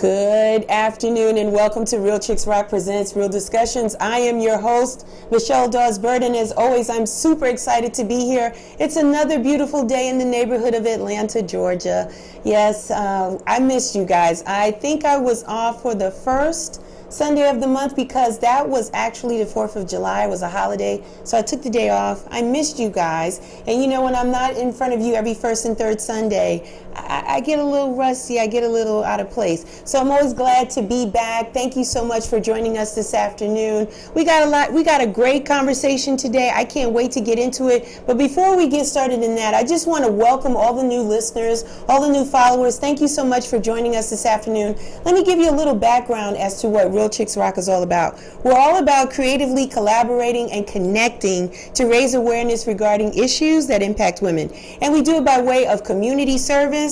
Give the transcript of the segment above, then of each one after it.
Good afternoon and welcome to Real Chicks Rock Presents Real Discussions. I am your host, Michelle Dawes-Bird, and as always, I'm super excited to be here. It's another beautiful day in the neighborhood of Atlanta, Georgia. Yes, I missed you guys. I think I was off for the first Sunday of the month because that was actually the 4th of July. It was a holiday, so I took the day off. I missed you guys. And you know, when I'm not in front of you every first and third Sunday, I get a little rusty. I get a little out of place. So I'm always glad to be back. Thank you so much for joining us this afternoon. We got a great conversation today. I can't wait to get into it. But before we get started in that, I just want to welcome all the new listeners, all the new followers. Thank you so much for joining us this afternoon. Let me give you a little background as to what Real Chicks Rock is all about. We're all about creatively collaborating and connecting to raise awareness regarding issues that impact women. And we do it by way of community service,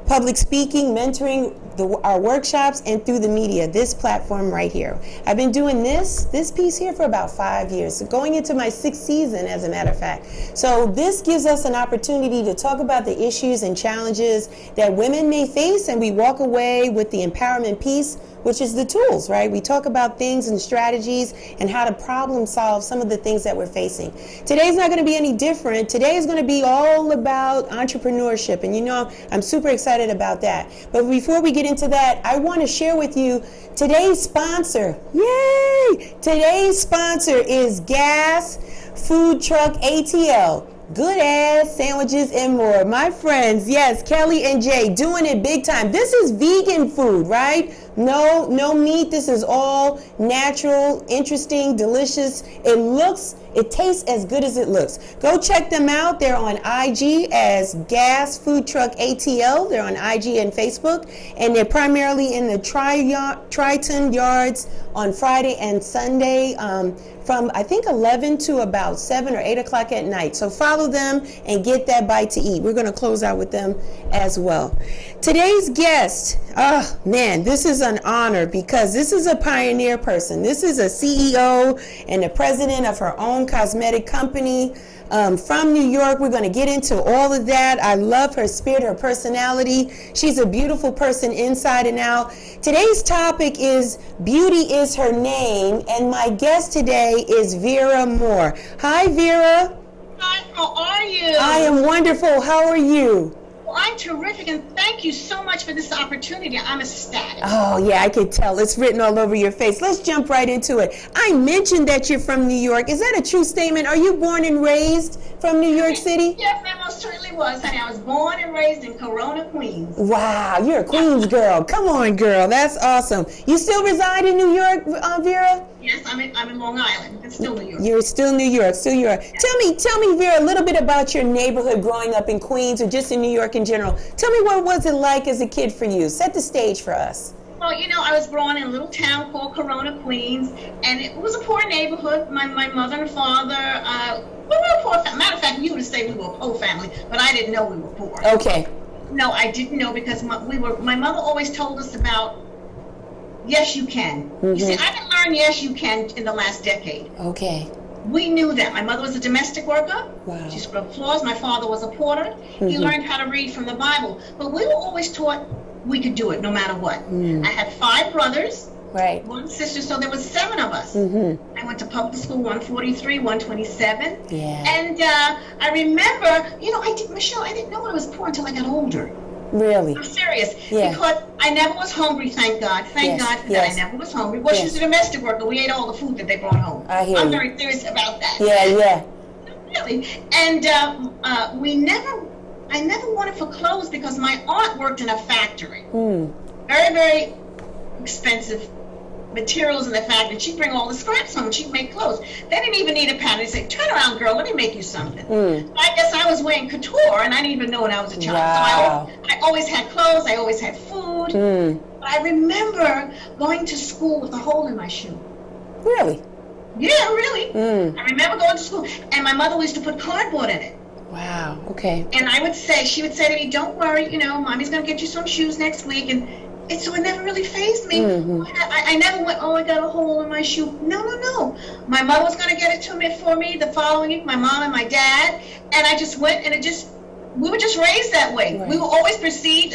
public speaking, mentoring, our workshops, and through the media, this platform right here. I've been doing this piece here for about 5 years, so going into my 6th season, as a matter of fact. So this gives us an opportunity to talk about the issues and challenges that women may face, and we walk away with the empowerment piece, which is the tools, right? We talk about things and strategies and how to problem solve some of the things that we're facing. Today's not going to be any different. Today is going to be all about entrepreneurship, and you know, I'm super excited about that. But before we get into that, I want to share with you today's sponsor. Yay! Today's sponsor is Gas Food Truck ATL. Good ass sandwiches and more. My friends, yes, Kelly and Jay doing it big time. This is vegan food, right? No meat. This is all natural, interesting, delicious. It tastes as good as it looks. Go check them out. They're on IG as Gas Food Truck ATL. They're on IG and Facebook, and they're primarily in the Triton Yards on Friday and Sunday from I think 11 to about 7 or 8 o'clock at night. So follow them and get that bite to eat. We're going to close out with them as well. Today's guest, oh man, this is an honor because this is a pioneer person. This is a CEO and the president of her own cosmetic company from New York. We're going to get into all of that. I love her spirit, her personality. She's a beautiful person inside and out. Today's topic is Beauty is Her Name, and my guest today is Vera Moore. Hi, Vera. Hi, how are you? I am wonderful. How are you? Well, I'm terrific, and thank you so much for this opportunity. I'm ecstatic. Oh, yeah, I can tell. It's written all over your face. Let's jump right into it. I mentioned that you're from New York. Is that a true statement? Are you born and raised from New York City? Yes, I most certainly was, honey. I was born and raised in Corona, Queens. Wow, you're a Queens girl. Come on, girl. That's awesome. You still reside in New York, Vera? Yes, I'm in Long Island. It's still New York. You're still New York. Still New York. Yes. Tell me, Vera, a little bit about your neighborhood growing up in Queens or just in New York in general. Tell me, what was it like as a kid for you? Set the stage for us. Well, you know, I was born in a little town called Corona, Queens, and it was a poor neighborhood. My mother and father, we were a poor family. Matter of fact, you would say we were a poor family, but I didn't know we were poor. Okay. No, I didn't know because my mother always told us about yes, you can. Mm-hmm. You see, I didn't learn yes, you can in the last decade. Okay. We knew that. My mother was a domestic worker. Wow. She scrubbed floors. My father was a porter. Mm-hmm. He learned how to read from the Bible. But we were always taught we could do it no matter what. Mm. I had 5 brothers, right, 1 sister, so there was 7 of us. Mm-hmm. I went to public school, 143, 127. Yeah. And I remember, you know, Michelle, I didn't know I was poor until I got older. Really? I'm serious. Yeah. Because I never was hungry, thank God. Thank God for that. I never was hungry. Well, she was a domestic worker. We ate all the food that they brought home. I'm very serious about that. Yeah. Really. And I never wanted for clothes because my aunt worked in a factory. Mm. Very, very expensive materials in the factory. She'd bring all the scraps home and she'd make clothes. They didn't even need a pattern. They'd say, turn around, girl, let me make you something. Mm. I guess I was wearing couture and I didn't even know when I was a child. Wow. So I always had clothes. I always had food. Mm. But I remember going to school with a hole in my shoe. Really? Yeah, really. Mm. I remember going to school and my mother used to put cardboard in it. Wow, okay. And she would say to me, don't worry, you know, mommy's going to get you some shoes next week. And so it never really fazed me. Mm-hmm. I never went, oh, I got a hole in my shoe. No. My mother was going to get it for me the following week, my mom and my dad. And I just went, and it just we were just raised that way. Right. We were always perceived.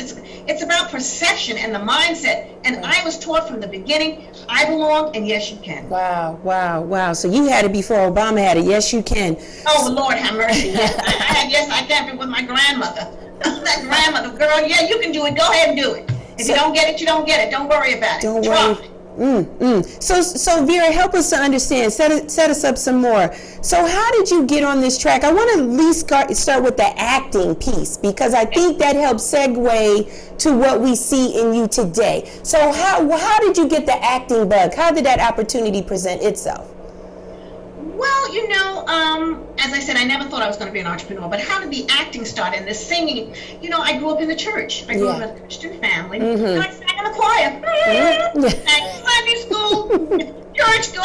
It's about perception and the mindset. And Right. I was taught from the beginning, I belong, and yes, you can. Wow, wow, wow. So you had it before Obama had it. Yes, you can. Oh, Lord have mercy. Yes, I had yes, I can with my grandmother. That grandmother, girl, yeah, you can do it. Go ahead and do it. If you don't get it, you don't get it. Don't worry about it. Don't Try. worry. So Vera, help us to understand. Set us up some more. So how did you get on this track? I want to at least start with the acting piece, because I think that helps segue to what we see in you today. So how did you get the acting bug? How did that opportunity present itself? Well, as I said, I never thought I was going to be an entrepreneur, but how did the acting start and the singing? I grew up in the church. I grew up in a Christian family. And I sang in the choir. And Sunday school, church,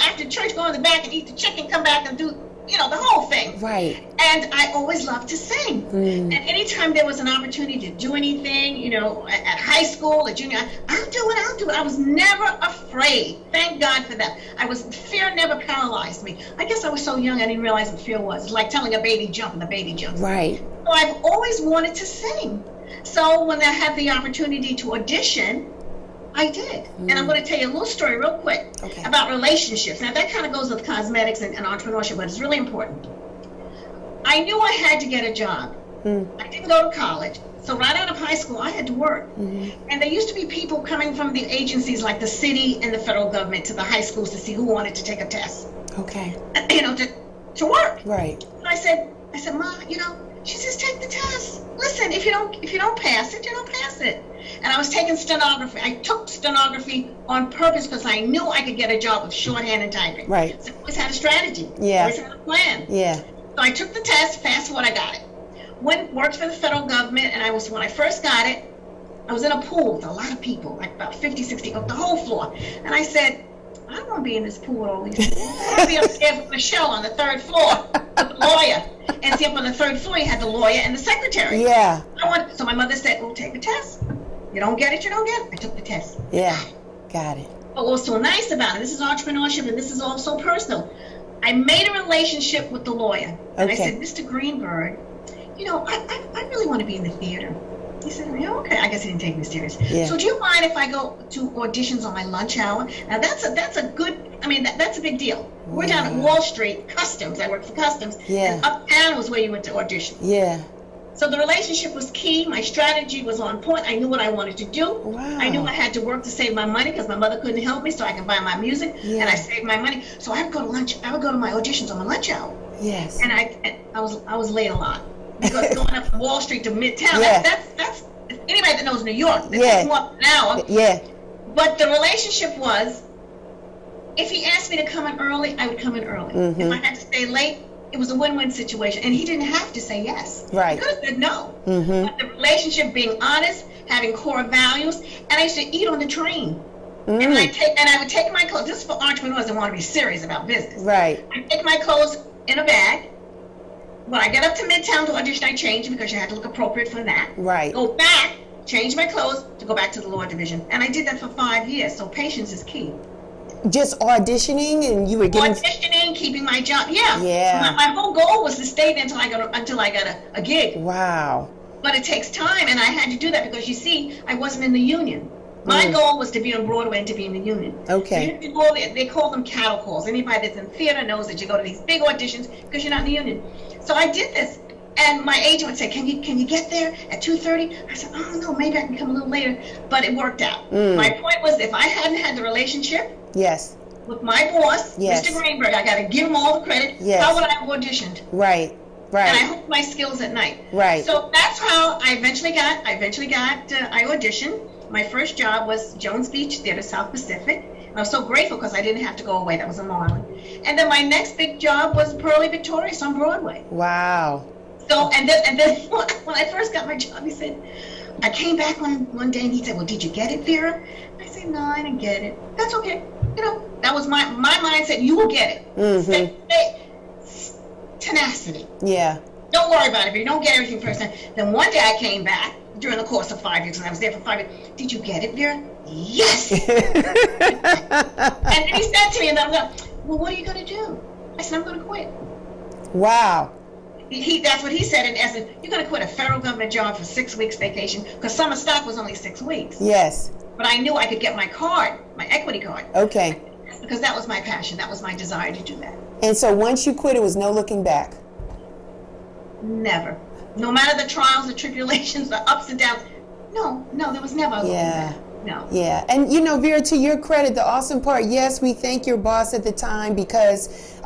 after church, go in the back and eat the chicken, come back and do, the whole thing. Right. And I always loved to sing. And anytime there was an opportunity to do anything, at high school, at junior, I'll do it. I was never afraid. Thank God for that. Fear never paralyzed me. I guess I was so young I didn't realize what fear was. It's like telling a baby jump and the baby jumps. Right. So I've always wanted to sing. So when I had the opportunity to audition, I did. And I'm going to tell you a little story real quick about relationships. Now, that kind of goes with cosmetics and entrepreneurship, but it's really important. I knew I had to get a job. I didn't go to college. So right out of high school, I had to work. And there used to be people coming from the agencies like the city and the federal government to the high schools to see who wanted to take a test. Okay. To work. Right. And I said, Ma, she says, take the test. Listen, if you don't pass it, you don't pass it. And I was taking stenography. I took stenography on purpose because I knew I could get a job with shorthand and typing. Right. So I always had a strategy. Yeah. Always had a plan. Yeah. So I took the test, fast forward, I got it. Worked for the federal government, and when I first got it, I was in a pool with a lot of people, like about 50, 60, the whole floor. And I said, I don't want to be in this pool with all these people. I want to be upstairs with Michelle on the third floor with the lawyer. And see, up on the third floor, you had the lawyer and the secretary. Yeah. So my mother said, well, take the test. You don't get it, you don't get it. I took the test. Yeah. Got it. But what was so nice about it, this is entrepreneurship, and this is also personal. I made a relationship with the lawyer. And I said, Mr. Greenberg, I really want to be in the theater. He said, yeah, okay. I guess he didn't take me serious. Yeah. So do you mind if I go to auditions on my lunch hour? Now that's a big deal. We're down at Wall Street, Customs. I worked for Customs. Yeah. And uptown was where you went to audition. Yeah. So the relationship was key. My strategy was on point. I knew what I wanted to do. Wow. I knew I had to work to save my money because my mother couldn't help me, so I could buy my music. Yeah. And I saved my money. So I would go to lunch. I would go to my auditions on my lunch hour. Yes. And I was late a lot. Because going up from Wall Street to Midtown, that's anybody that knows New York, that's more than an hour. Yeah. But the relationship was, if he asked me to come in early, I would come in early. If I had to stay late, it was a win-win situation. And he didn't have to say yes. Right. He could have said no. But the relationship, being honest, having core values, and I used to eat on the train. And I would take my clothes. This is for entrepreneurs that want to be serious about business. Right. I take my clothes in a bag. When I get up to Midtown to audition, I change because you had to look appropriate for that. Right. Go back, change my clothes to go back to the law division. And I did that for 5 years, so patience is key. Just auditioning, and you were getting... Auditioning, keeping my job, yeah. Yeah. So my whole goal was to stay there until I got a gig. Wow. But it takes time, and I had to do that because, you see, I wasn't in the union. My goal was to be on Broadway and to be in the union. Okay. So you go there, they call them cattle calls. Anybody that's in theater knows that you go to these big auditions because you're not in the union. So I did this, and my agent would say, "Can you get there at 2:30?" I said, "Oh no, maybe I can come a little later." But it worked out. My point was, if I hadn't had the relationship, with my boss, Mr. Greenberg, I got to give him all the credit. How would I have auditioned? Right. Right. And I honed my skills at night. Right. So that's how I eventually got. I auditioned. My first job was Jones Beach Theater, South Pacific. And I was so grateful because I didn't have to go away. That was in Marlin. And then my next big job was Pearly Victorious on Broadway. Wow. So and then when I first got my job, he said, I came back one day and he said, "Well, did you get it, Vera?" I said, "No, I didn't get it." That's okay. That was my mindset. You will get it. Tenacity. Yeah. Don't worry about it. If you don't get everything first time, then one day I came back during the course of 5 years, and I was there for 5 years. "Did you get it, Vera?" "Yes." And then he said to me, and I'm like, "Well, what are you going to do?" I said, "I'm going to quit." Wow. That's what he said in essence. You're going to quit a federal government job for 6 weeks vacation because summer stock was only 6 weeks. Yes. But I knew I could get my card, my equity card. Okay. Because that was my passion. That was my desire to do that. And so once you quit, it was no looking back. Never. No matter the trials, the tribulations, the ups and downs. No, there was never a looking back. No. Yeah. And, you know, Vera, to your credit, the awesome part, yes, we thank your boss at the time because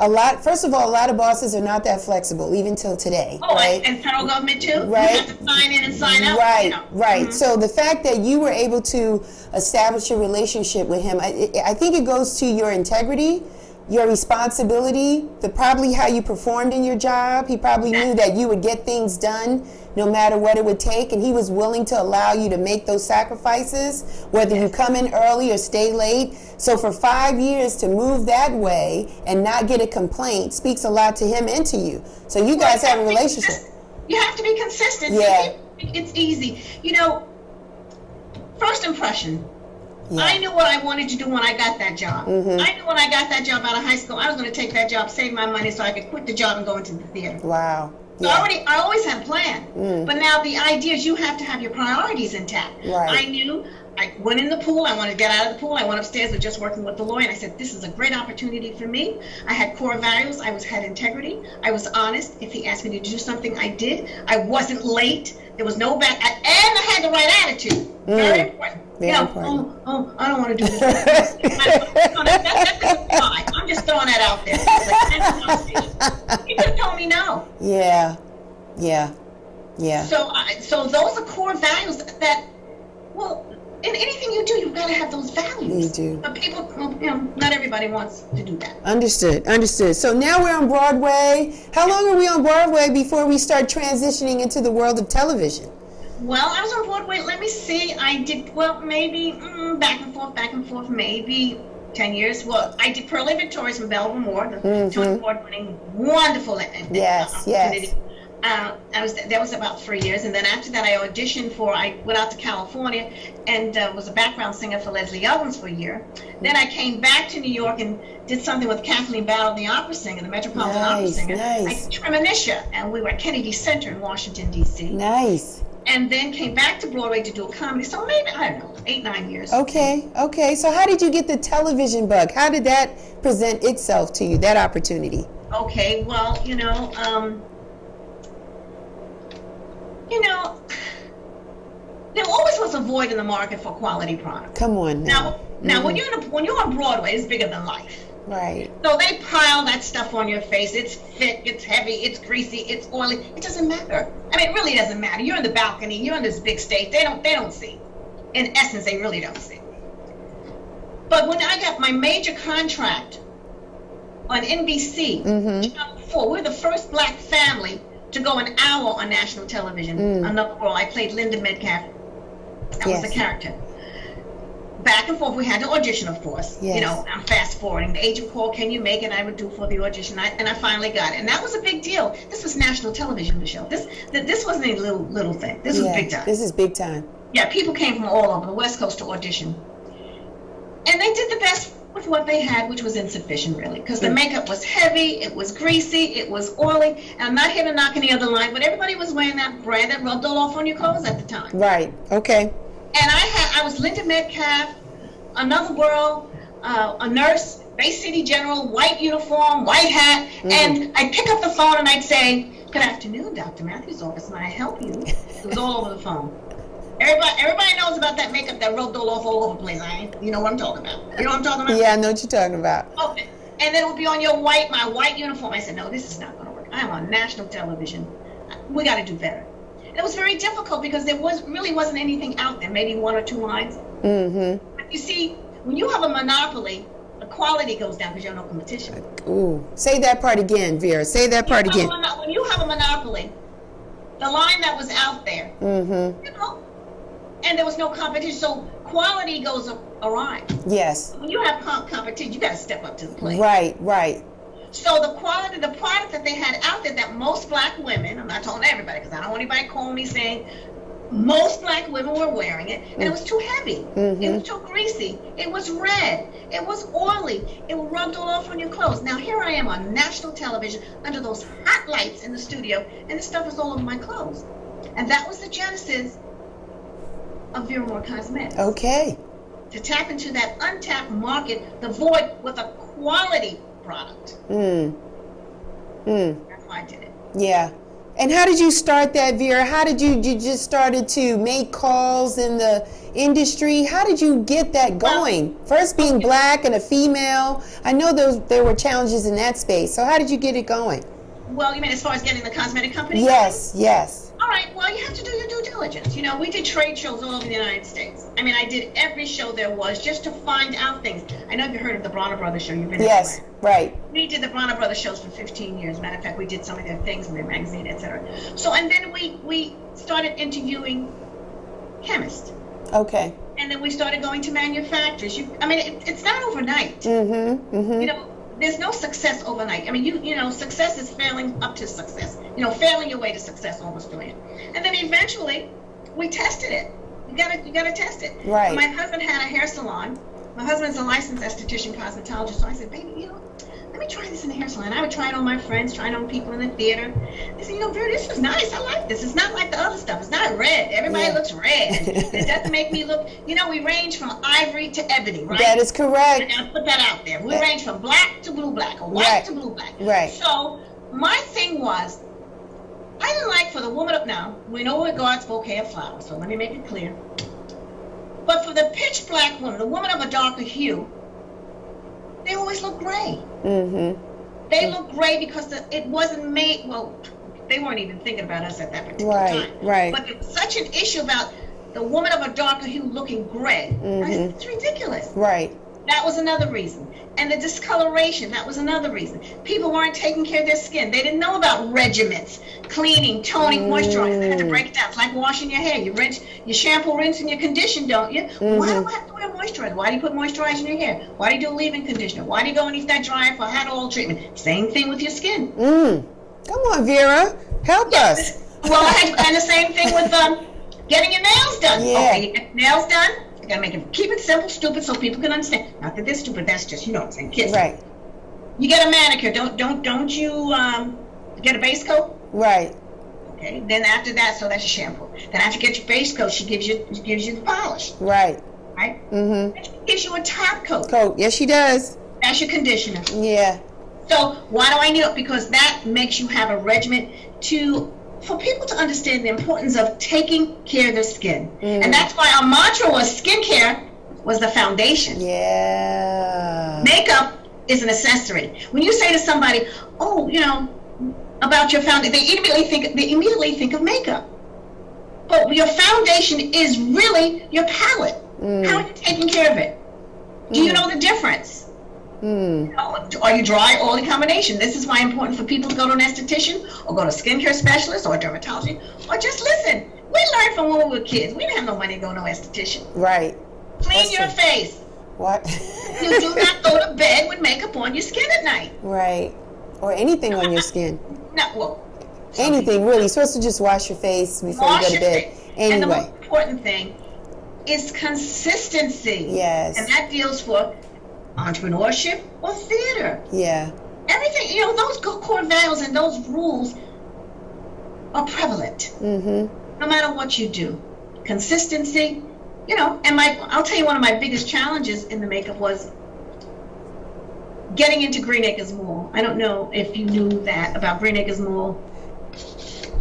first of all, a lot of bosses are not that flexible, even till today. Oh, right? and federal government too? Right. You have to sign in and sign out. Right, you know. right. Mm-hmm. So the fact that you were able to establish a relationship with him, I think it goes to your integrity, your responsibility, probably how you performed in your job. He probably knew that you would get things done no matter what it would take, and he was willing to allow you to make those sacrifices, whether you come in early or stay late. So for 5 years to move that way and not get a complaint speaks a lot to him and to you. So you guys have a relationship. You have to be consistent. Yeah. It's easy. You know, first impression. Yeah. I knew what I wanted to do when I got that job. Mm-hmm. I knew when I got that job out of high school, I was going to take that job, save my money so I could quit the job and go into the theater. Wow. So Yeah. I always had a plan. But now the idea is you have to have your priorities intact. Right. I knew I went in the pool. I wanted to get out of the pool. I went upstairs with just working with the lawyer. And I said, this is a great opportunity for me. I had core values. I had integrity. I was honest. If he asked me to do something, I did. I wasn't late. There was no back. And I had the right attitude. Very important. Very important. Oh, I don't want to do this. That's a lie. I'm just throwing that out there. Like, he could have told me no. Yeah. So those are core values that, well, in anything you do, you've got to have those values. You do. But people, not everybody wants to do that. Understood. So now we're on Broadway. How long are we on Broadway before we start transitioning into the world of television? Well, I was on Broadway, let me see, I did, well, maybe back and forth, maybe 10 years. Well, I did Pearly Victorious from Vera Moore, the Tony Award-winning, wonderful Yes. That was about 3 years, and then after that I went out to California and was a background singer for Leslie Uggams for a year. Then I came back to New York and did something with Kathleen Battle, the opera singer, the Metropolitan Opera singer. Nice. I did Premonition, and we were at Kennedy Center in Washington, D.C. Nice. And then came back to Broadway to do a comedy. So maybe, I don't know, 8-9 years. Okay. So how did you get the television bug? How did that present itself to you, that opportunity? Okay, well, there always was a void in the market for quality product. Come on now. Now when you're on Broadway, it's bigger than life. Right. So they pile that stuff on your face. It's thick, it's heavy, it's greasy, it's oily. It doesn't matter. I mean, it really doesn't matter. You're in the balcony. You're on this big stage. They don't see. In essence, they really don't see. But when I got my major contract on NBC, Channel 4, we're the first black family to go an hour on national television. Another role. I played Linda Metcalf. That was the character. Back and forth, we had to audition, of course. Yes. I'm fast forwarding. The agent called, can you make it? I would do for the audition. And I finally got it. And that was a big deal. This was national television, Michelle. This wasn't a little thing. This was big time. This is big time. Yeah, people came from all over the West Coast to audition. And they did the best with what they had, which was insufficient, really. Because the makeup was heavy, it was greasy, it was oily. And I'm not here to knock any other line, but everybody was wearing that brand that rubbed all off on your clothes at the time. Right. Okay. And I was Linda Metcalf, another girl, a nurse, Bay City General, white uniform, white hat, and I'd pick up the phone and I'd say, good afternoon, Dr. Matthews' office, may I help you? It was all over the phone. Everybody knows about that makeup that rubbed all over the place. You know what I'm talking about. You know what I'm talking about? Yeah, I know what you're talking about. Okay. And then it would be on my white uniform. I said, no, this is not going to work. I'm on national television. We got to do better. And it was very difficult because there really wasn't anything out there, maybe one or two lines. But you see, when you have a monopoly, the quality goes down because you have no competition. Ooh, say that part again, Vera. Say that part again. When you have a monopoly, the line that was out there, and there was no competition, so quality goes awry. Yes. When you have competition, you got to step up to the plate. Right. So the quality, the product that they had out there that most black women, I'm not talking to everybody because I don't want anybody calling me saying Most black women were wearing it, and it was too heavy. It was too greasy. It was red. It was oily. It rubbed all off on your clothes. Now here I am on national television under those hot lights in the studio, and this stuff was all over my clothes. And that was the genesis of Vera Moore Cosmetics. Okay. To tap into that untapped market, the void, with a quality product. That's why I did it. Yeah. And how did you start that, Vera? How did you just started to make calls in the industry? How did you get that going? First being black and a female, I know there were challenges in that space. So how did you get it going? Well, you mean as far as getting the cosmetic company? Yes, yes. All right, well, you have to do your due diligence. You know, we did trade shows all over the United States. I mean, I did every show there was just to find out things. I know you've heard of the Bronner Brothers show. You've been Yes, right. We did the Bronner Brothers shows for 15 years. Matter of fact, we did some of their things in their magazine, etc. So, and then we started interviewing chemists. Okay. And then we started going to manufacturers. It's not overnight. You know, there's no success overnight. I mean, you know, success is failing up to success. You know, failing your way to success, almost doing it. And then eventually, we tested it. You gotta test it. Right. My husband had a hair salon. My husband's a licensed esthetician cosmetologist. So I said, baby, you know, let me try this in the hair salon. I would try it on my friends, try it on people in the theater. They said, you know, Vera, this is nice. I like this. It's not like the other stuff. It's not red. Everybody looks red. It doesn't make me look, you know, we range from ivory to ebony, right? That is correct. I gotta put that out there. We range from black to blue black, or white to blue black. Right. So my thing was, I didn't like for the woman up now, we know we're God's bouquet of flowers, so let me make it clear. But for the pitch black woman, the woman of a darker hue, they always look gray. They look gray because it wasn't made, well, they weren't even thinking about us at that particular time. Right. But there was such an issue about the woman of a darker hue looking gray. I said, it's ridiculous. Right. That was another reason. And the discoloration, that was another reason. People weren't taking care of their skin. They didn't know about regimens, cleaning, toning, moisturizing. They had to break it down. It's like washing your hair. You shampoo, rinse, and you condition, don't you? Why do I have to wear moisturizer? Why do you put moisturizer in your hair? Why do you do a leave-in conditioner? Why do you go underneath that dryer for hot oil treatment? Same thing with your skin. Come on, Vera. Help us. Well, and the same thing with getting your nails done. Yeah. Okay, you get nails done. You gotta make it, keep it simple, stupid, so people can understand. Not that they're stupid, that's just, you know what I'm saying, kids. Right. You get a manicure, don't you get a base coat? Right. Okay, then after that, so that's your shampoo. Then after you get your base coat, she gives you the polish. Right. Right? Then she gives you a top coat. Yes, she does. That's your conditioner. Yeah. So why do I need it? Because that makes you have a regimen for people to understand the importance of taking care of their skin. And that's why our mantra was skincare was the foundation. Yeah. Makeup is an accessory. When you say to somebody, oh, you know, about your foundation, they immediately think of makeup. But your foundation is really your palette. How are you taking care of it? Do you know the difference? Are you dry, oily combination? This is why it's important for people to go to an esthetician or go to a skincare specialist or a dermatologist, or just listen. We learned from when we were kids. We didn't have no money to go to no esthetician. Right. Clean your face. What? You do not go to bed with makeup on your skin at night. Right. Or anything on your skin. No, well. Anything, really. You're supposed to just wash your face before you go to bed. Anyway. And the most important thing is consistency. Yes. And that deals for entrepreneurship or theater. Yeah. Everything, you know, those core values and those rules are prevalent. No matter what you do. Consistency, you know, and I'll tell you one of my biggest challenges in the makeup was getting into Green Acres Mall. I don't know if you knew that about Green Acres Mall.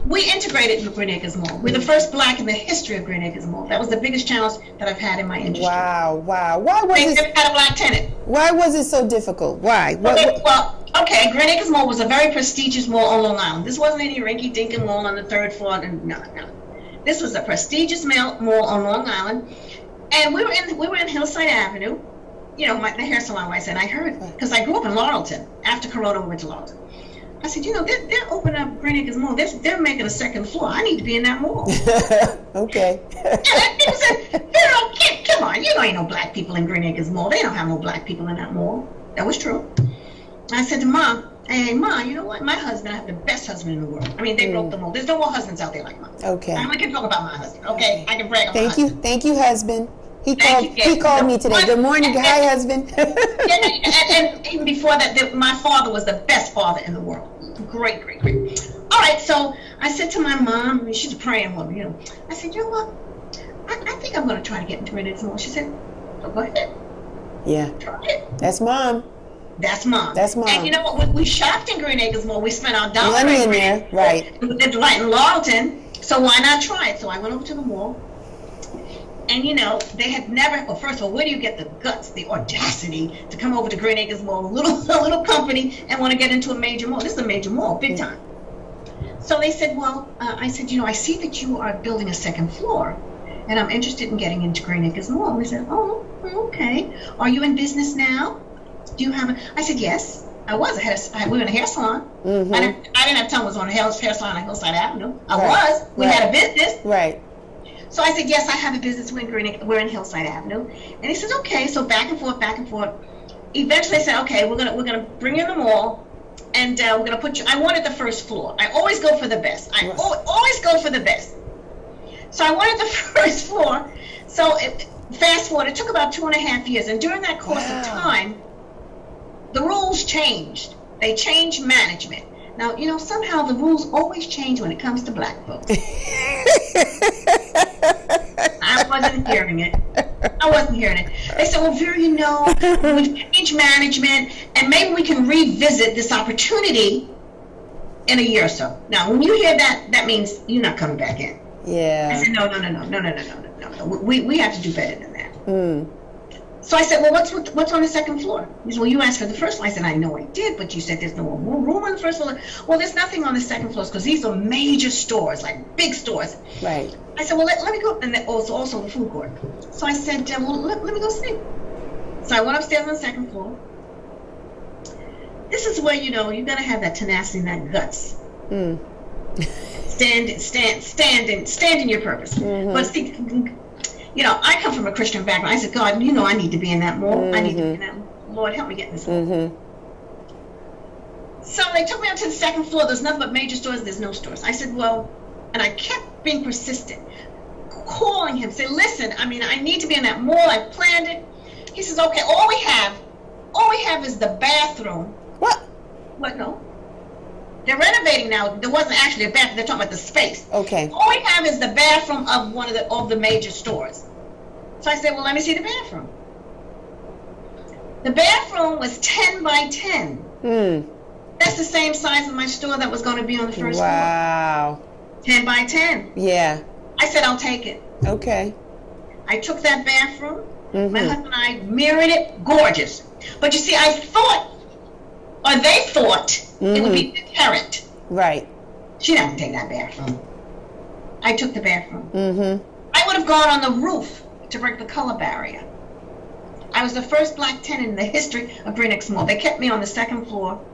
We integrated with Green Acres Mall. We're the first black in the history of Green Acres Mall. That was the biggest challenge that I've had in my industry. Wow. Why was They never had a black tenant. Why was it so difficult? Why? Okay, Green Acres Mall was a very prestigious mall on Long Island. This wasn't any rinky-dink mall on the third floor. No. This was a prestigious mall on Long Island, and we were in Hillside Avenue. You know, the hair salon where I said, I heard, because I grew up in Laurelton. After Corona, we went to Laurelton. I said, you know, they're opening up Green Acres Mall. They're making a second floor. I need to be in that mall. Okay. Yeah, people said, come on, you know ain't no black people in Green Acres Mall. They don't have no black people in that mall. That was true. I said to Mom, Hey, Ma, you know what? My husband, I have the best husband in the world. I mean, they broke the mold. There's no more husbands out there like mine. Okay. I can talk about my husband, okay? I can brag on my Thank you. husband. Thank you, husband. He Thank called me today. Good morning. Hi, husband. and even before that, my father was the best father in the world. Great, great, great. All right, so I said to my mom, I mean, she's a praying woman, you know. I said, you know what? I think I'm going to try to get into Green Acres Mall. She said, oh, go ahead. Yeah. Try it. That's mom. That's mom. That's mom. And you know what? We shopped in Green Acres Mall. We spent our dollar money in there, right? We did Light in Lawton. So why not try it? So I went over to the mall. And you know, they had never, well, first of all, where do you get the guts, the audacity to come over to Green Acres Mall, a little company, and want to get into a major mall? This is a major mall, big time. So they said, well, I said, you know, I see that you are building a second floor, and I'm interested in getting into Green Acres Mall. And they said, oh, okay. Are you in business now? Do you have a, I said, yes, I was. We were in a hair salon. Mm-hmm. I didn't have time. I was on a hair salon on Hillside Avenue. We right. had a business. Right. So I said, yes, I have a business. We're in Hillside Avenue. And he says, okay. So back and forth, back and forth. Eventually I said, okay, we're gonna bring you in the mall, and we're gonna put you. I wanted the first floor. I always go for the best. I always go for the best. So I wanted the first floor. So fast forward, it took about 2.5 years, and during that course of time, the rules changed. They changed management. Now, you know, somehow the rules always change when it comes to black folks. I wasn't hearing it. They said, well, Vera, you know, we've changed management, and maybe we can revisit this opportunity in a year or so. Now, when you hear that, that means you're not coming back in. Yeah. I said, no. We have to do better than that. Mm. So I said, well, what's on the second floor? He said, well, you asked for the first floor. I said, I know I did, but you said there's no more room on the first floor. Well, there's nothing on the second floor because these are major stores, like big stores. Right. I said, well, let me go, and also the food court. So I said, well, let me go see. So I went upstairs on the second floor. This is where, you know, you got to have that tenacity and that guts. Mm. Stand in your purpose. Mm-hmm. But see, you know, I come from a Christian background. I said, God, you know, I need to be in that mall. Mm-hmm. I need to be in that mall. Lord, help me get in this mall. Mm-hmm. So they took me up to the second floor. There's nothing but major stores. There's no stores. I said, well, and I kept being persistent, calling him, say, listen, I mean, I need to be in that mall. I planned it. He says, okay, all we have is the bathroom. What? What? No. They're renovating now. There wasn't actually a bathroom. They're talking about the space. Okay. All we have is the bathroom of one of the major stores. So I said, well, let me see the bathroom. The bathroom was 10 by 10. Mm. That's the same size of my store that was going to be on the first floor. Wow. 10 by 10. Yeah. I said, I'll take it. Okay. I took that bathroom. Mm-hmm. My husband and I mirrored it. Gorgeous. But you see, I thought, or they thought, it would be deterrent. Right. She didn't take that bathroom. I took the bathroom. Mm-hmm. I would have gone on the roof to break the color barrier. I was the first black tenant in the history of Green Acres Mall. They kept me on the second floor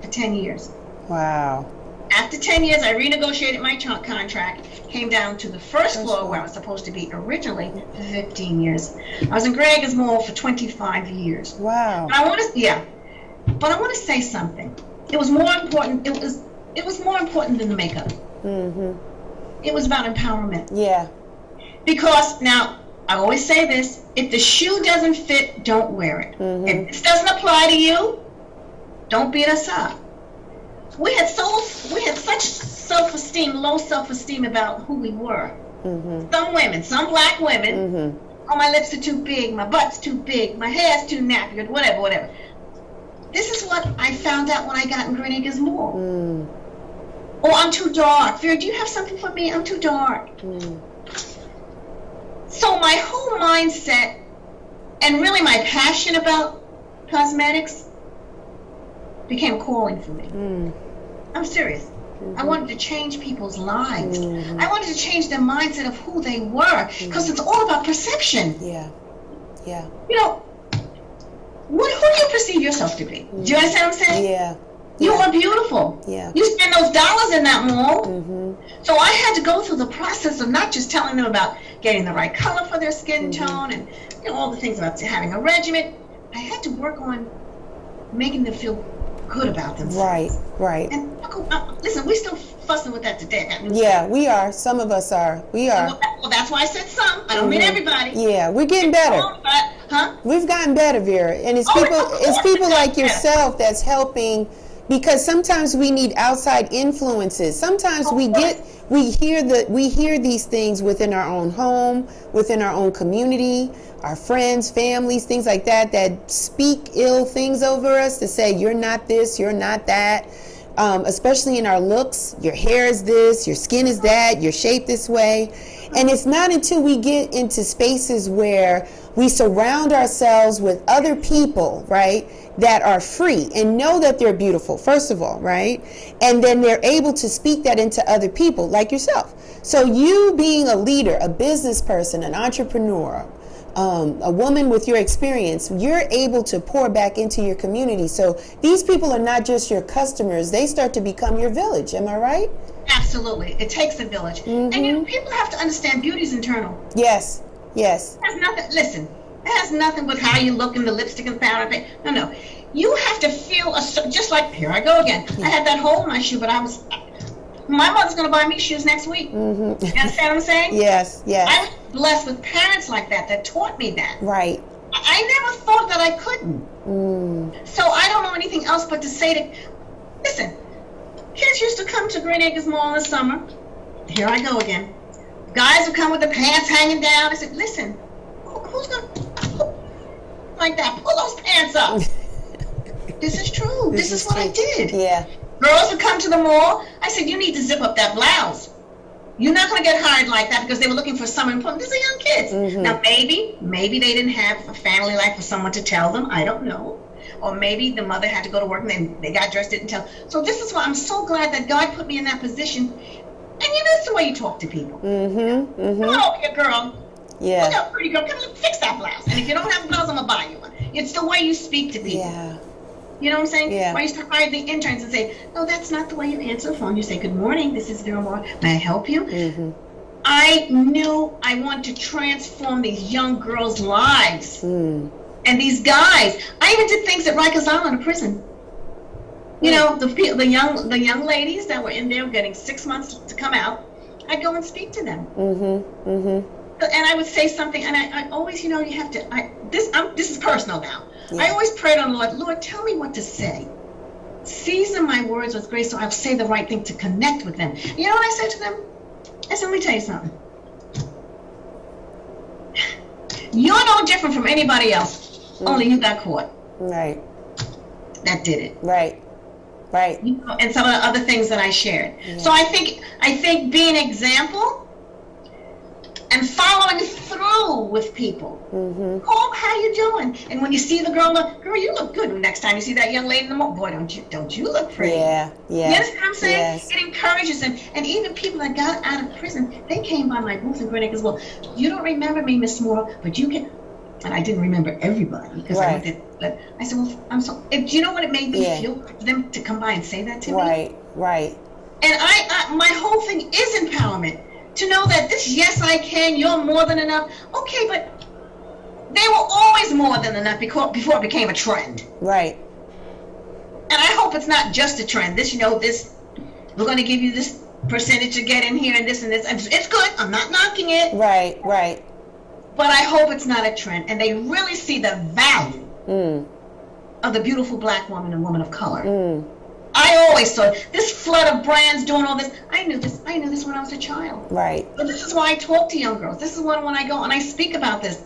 for 10 years. Wow. After 10 years, I renegotiated my contract, came down to the first floor where I was supposed to be originally for 15 years. I was in Green Acres Mall for 25 years. Wow. But I want to say something. It was more important. It was more important than the makeup. Mm-hmm. It was about empowerment. Yeah. Because now, I always say this: if the shoe doesn't fit, don't wear it. Mm-hmm. If this doesn't apply to you, don't beat us up. We had such self-esteem, low self-esteem about who we were. Mm-hmm. Some women, some black women, mm-hmm. oh, my lips are too big, my butt's too big, my hair's too nappy, whatever. This is what I found out when I got in Green Acres Mall. Mm. Oh, I'm too dark. Vera, do you have something for me? I'm too dark. Mm. So my whole mindset, and really my passion about cosmetics, became calling for me. Mm. I'm serious. Mm-hmm. I wanted to change people's lives. Mm-hmm. I wanted to change their mindset of who they were, because it's all about perception. Yeah. Yeah. You know, who do you perceive yourself to be? Do you understand what I'm saying? Yeah. You are beautiful. Yeah. You spend those dollars in that mall. Mm-hmm. So I had to go through the process of not just telling them about getting the right color for their skin tone and all the things about having a regimen. I had to work on making them feel good about themselves. Right. And listen, we're still fussing with that today. Yeah, we are. Some of us are. We are. Well, that's why I said some. I don't mean everybody. Yeah, we're getting better. We've gotten better, Vera. And it's people like yourself that's helping, because sometimes we need outside influences. Sometimes we hear these things within our own home, within our own community, our friends, families, things like that speak ill things over us, to say you're not this, you're not that. Especially in our looks, your hair is this, your skin is that, you're shaped this way. And it's not until we get into spaces where we surround ourselves with other people, right, that are free and know that they're beautiful, first of all, right? And then they're able to speak that into other people, like yourself. So you being a leader, a business person, an entrepreneur, a woman with your experience, you're able to pour back into your community. So these people are not just your customers, they start to become your village. Am I right? Absolutely. It takes a village. And people have to understand beauty's internal. Yes. It has nothing, listen, it has nothing with how you look in the lipstick and powder. No. You have to feel, just like, here I go again. I had that hole in my shoe, but my mother's going to buy me shoes next week. You understand what I'm saying? Yes. I was blessed with parents like that taught me that. Right. I never thought that I couldn't. So I don't know anything else but to say listen, kids used to come to Green Acres Mall in the summer. Here I go again. Guys would come with the pants hanging down. I said, listen, who's going to, like that, pull those pants up. This is true. This is what I did. Yeah. Girls would come to the mall. I said, you need to zip up that blouse. You're not going to get hired like that, because they were looking for summer employment. These are young kids. Now, maybe they didn't have a family life for someone to tell them. I don't know. Or maybe the mother had to go to work and then they got dressed, didn't tell. So this is why I'm so glad that God put me in that position. And that's the way you talk to people. Come on over here, girl. Yeah. Look how pretty, girl. Come fix that blouse. And if you don't have a blouse, I'm going to buy you one. It's the way you speak to people. Yeah. You know what I'm saying? Yeah. When I used to hire the interns and say, no, that's not the way you answer the phone. You say, good morning, this is Vera Moore. May I help you? I knew I wanted to transform these young girls' lives. And these guys. I even did things at Rikers Island, a prison. You know, the young ladies that were in there getting 6 months to come out, I'd go and speak to them. And I would say something, and I always, you have to, this is personal now. Yeah. I always prayed on the Lord, tell me what to say. Season my words with grace so I'll say the right thing to connect with them. You know what I said to them? I said, let me tell you something. You're no different from anybody else, only you got caught. Right. That did it. Right. And some of the other things that I shared. Yeah. So I think being an example and following through with people. Oh, how you doing? And when you see the girl, you look good. Next time you see that young lady in the mall, boy, don't you look pretty? Yeah. You understand what I'm saying? Yes. It encourages them. And even people that got out of prison, they came by my booth in Green Acres. Well, you don't remember me, Miss Moore, but you can. And I didn't remember everybody because I looked at. But I said, well, I'm so. Do you know what it made me feel for them to come by and say that to me? Right. And I my whole thing is empowerment. To know that yes, I can, you're more than enough. Okay, but they were always more than enough before it became a trend. Right. And I hope it's not just a trend. This, we're going to give you this percentage to get in here and this and this. It's good. I'm not knocking it. Right. But I hope it's not a trend. And they really see the value of the beautiful black woman and woman of color. I always saw this flood of brands doing all this. I knew this when I was a child. Right. But this is why I talk to young girls. This is when I go and I speak about this.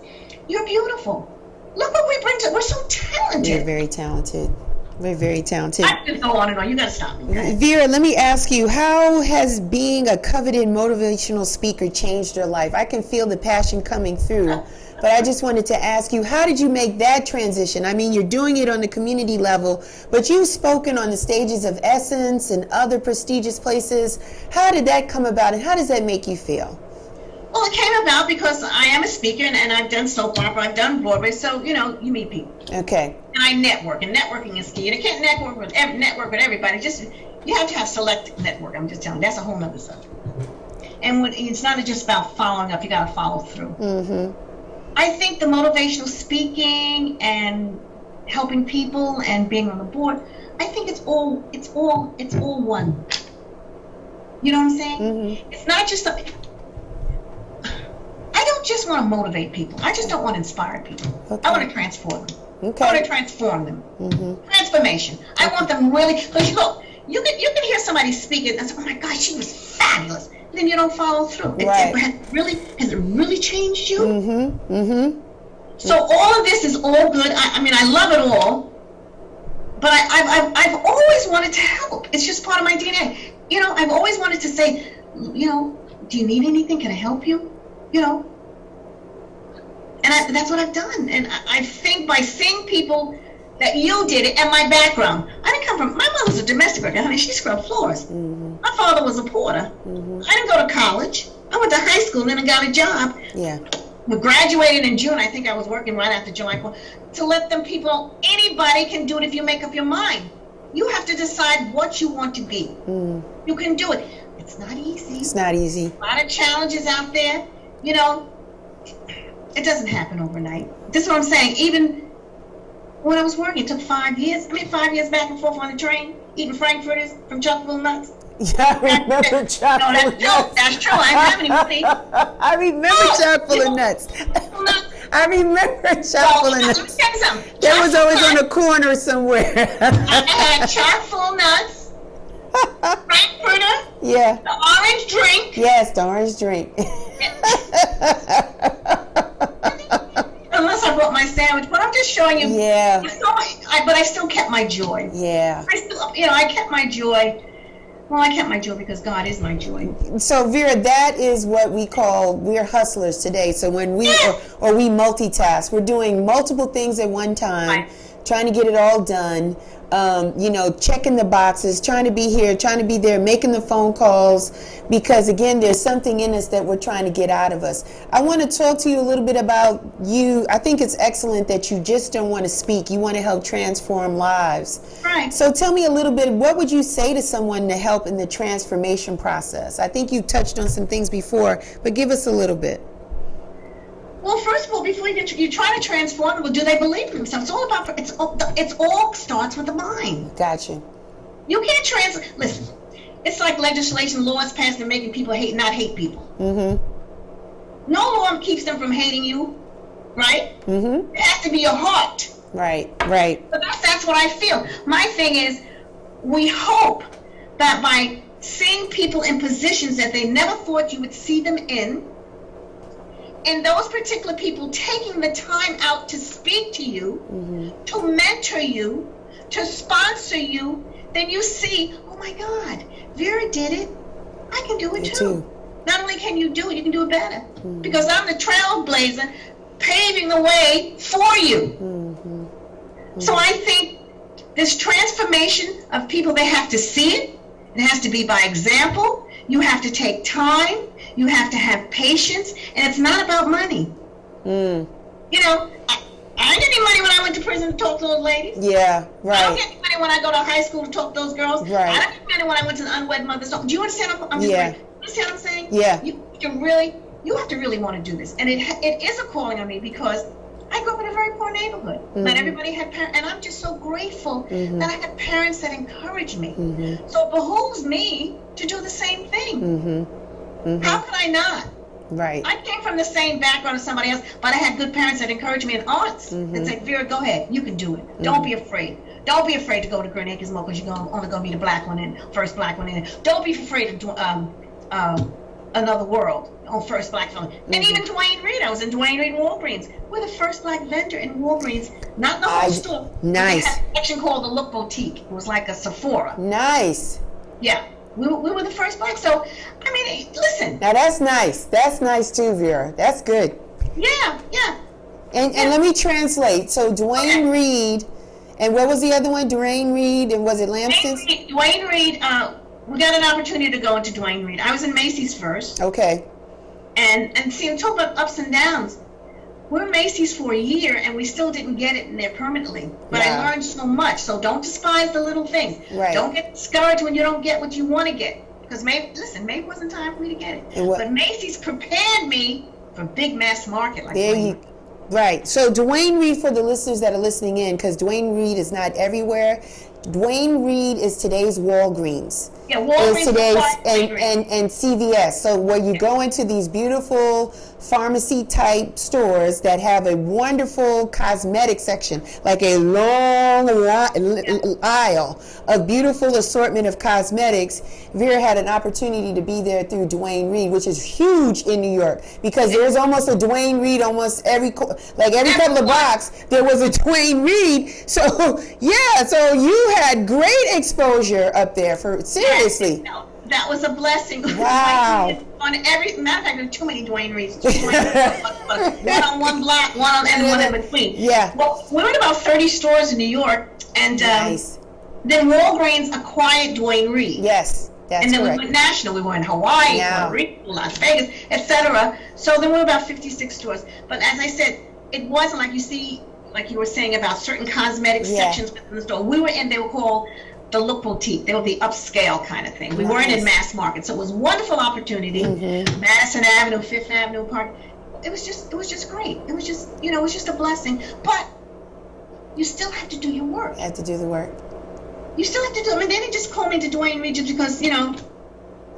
You're beautiful. Look what we bring to. We're so talented. You're very talented. We're very talented. I can go on and on. You got to stop me. Right? Vera, let me ask you, how has being a coveted motivational speaker changed your life? I can feel the passion coming through. But I just wanted to ask you, how did you make that transition? I mean, you're doing it on the community level, but you've spoken on the stages of Essence and other prestigious places. How did that come about, and how does that make you feel? Well, it came about because I am a speaker, and I've done soap opera, I've done Broadway, so, you meet people. Okay. And I network, and networking is key. And I can't network with everybody. You have to have select network. I'm just telling you, that's a whole nother subject. And it's not just about following up, you got to follow through. I think the motivational speaking and helping people and being on the board, I think it's all one. You know what I'm saying? Mm-hmm. It's not just I don't just want to motivate people. I just don't want to inspire people. Okay. I want to transform them. Okay. I want to transform them. Mm-hmm. Transformation. I want them really, because look, you can hear somebody speaking and say, oh my God, she was fabulous. And then you don't follow through. Right. Has it really changed you? Mm-hmm. Mm-hmm. So all of this is all good. I mean, I love it all. But I've always wanted to help. It's just part of my DNA. You know, I've always wanted to say, you know, do you need anything? Can I help you? You know. And that's what I've done. And I think by seeing people that you did it, and my background. I didn't come from, my mother's a domestic worker, honey. She scrubbed floors. Mm-hmm. My father was a porter. Mm-hmm. I didn't go to college. I went to high school and then I got a job. Yeah. We graduated in June. I think I was working right after July 4th. To let them people, anybody can do it if you make up your mind. You have to decide what you want to be. Mm. You can do it. It's not easy. It's not easy. A lot of challenges out there. You know, it doesn't happen overnight. This is what I'm saying. Even when I was working, it took 5 years. 5 years back and forth on the train, eating frankfurters from chocolate nuts. Yeah, I remember chocolate nuts. No, that's true. I didn't have any money. I remember chocolate nuts. I remember chocolate nuts. Let me tell you something. That was always on a corner somewhere. I had chocolate nuts, frankfurter, Yeah. the orange drink. Yes, the orange drink. Unless I brought my sandwich, but I'm just showing you. Yeah. But I still kept my joy. Yeah. I kept my joy. Well, I kept my joy because God is my joy. So Vera, that is what we're hustlers today. So when we or we multitask, we're doing multiple things at one time, Right. trying to get it all done. Checking the boxes, trying to be here, trying to be there, making the phone calls, because again, there's something in us that we're trying to get out of us. I want to talk to you a little bit about you. I think it's excellent that you just don't want to speak. You want to help transform lives. Right. So tell me a little bit, what would you say to someone to help in the transformation process? I think you touched on some things before, but give us a little bit. Well, first of all, before you try to transform them, well, do they believe in themselves? It's all about, it's all starts with the mind. Gotcha. You can't listen, it's like legislation, laws passed and making people not hate people. Mm-hmm. No law keeps them from hating you, right? Mm-hmm. It has to be your heart. Right, right. But that's what I feel. My thing is, we hope that by seeing people in positions that they never thought you would see them in, and those particular people taking the time out to speak to you, Mm-hmm. to mentor you, to sponsor you, then you see, oh my God, Vera did it. I can do it too. Not only can you do it, you can do it better. Mm-hmm. Because I'm the trailblazer paving the way for you. Mm-hmm. Mm-hmm. So I think this transformation of people, they have to see it. It has to be by example. You have to take time. You have to have patience, and it's not about money. Mm. You know, I didn't get any money when I went to prison to talk to those ladies. Yeah, right. I don't get any money when I go to high school to talk to those girls. Right. I don't get money when I went to the unwed mother's home. Do you understand? I'm just like, you understand what I'm saying? Yeah. You have to really want to do this, and it is a calling on me because I grew up in a very poor neighborhood. Mm-hmm. Not everybody had parents, and I'm just so grateful mm-hmm. that I had parents that encouraged me. Mm-hmm. So it behooves me to do the same thing. Mm-hmm. Mm-hmm. How could I not? Right. I came from the same background as somebody else, but I had good parents that encouraged me in arts mm-hmm. and said, Vera, go ahead. You can do it. Mm-hmm. Don't be afraid. Don't be afraid to go to Grand Acres Mall because you're only going to be the black one in, first black one in. Don't be afraid to do Another World on First Black Film. Mm-hmm. And even Dwayne Reed. I was in Dwayne Reed Walgreens. We're the first black vendor in Walgreens, not in the whole store. Nice. We had a section called the Look Boutique. It was like a Sephora. Nice. Yeah. We were the first black. So, I mean, listen. Now that's nice. That's nice too, Vera. That's good. Yeah. And let me translate. So Dwayne Reed, and what was the other one? Dwayne Reed, and was it Lampson's? Dwayne Reed, we got an opportunity to go into Dwayne Reed. I was in Macy's first. Okay. And see, I'm talking about ups and downs. We're in Macy's for a year, and we still didn't get it in there permanently. But I learned so much. So don't despise the little things. Right. Don't get discouraged when you don't get what you want to get. Because maybe it wasn't time for me to get it. But Macy's prepared me for big mass market like Dwayne Reed. Right. So Dwayne Reed, for the listeners that are listening in, because Dwayne Reed is not everywhere, Dwayne Reed is today's Walgreens. Yeah, Walgreens is today's and and CVS. So where you go into these beautiful pharmacy type stores that have a wonderful cosmetic section, like a long aisle of beautiful assortment of cosmetics. Vera had an opportunity to be there through Dwayne Reed, which is huge in New York, because there's almost a Dwayne Reed almost every couple of blocks. There was a Dwayne Reed. So yeah, so you had great exposure up there for seriously. No, that was a blessing. Wow. On every matter of fact, there are too many Dwayne Reeds. One on one block, one in between. Yeah. Well, we went about 30 stores in New York, and nice. Then Walgreens acquired Dwayne Reed. Yes, that's and then correct. we went national. We were in Hawaii, Puerto Rico, Las Vegas, etc. So then we were about 56 stores. But as I said, it wasn't like you see, like you were saying about certain cosmetic sections within the store. We were in, they were called the look boutique. They were the upscale kind of thing. We weren't in mass market. So it was a wonderful opportunity. Madison Avenue, Fifth Avenue Park. It was just great. It was just, it was just a blessing. But you still have to do your work. You have to do the work. You still have to do it. I mean, they didn't just call me to Dwayne Reed just because,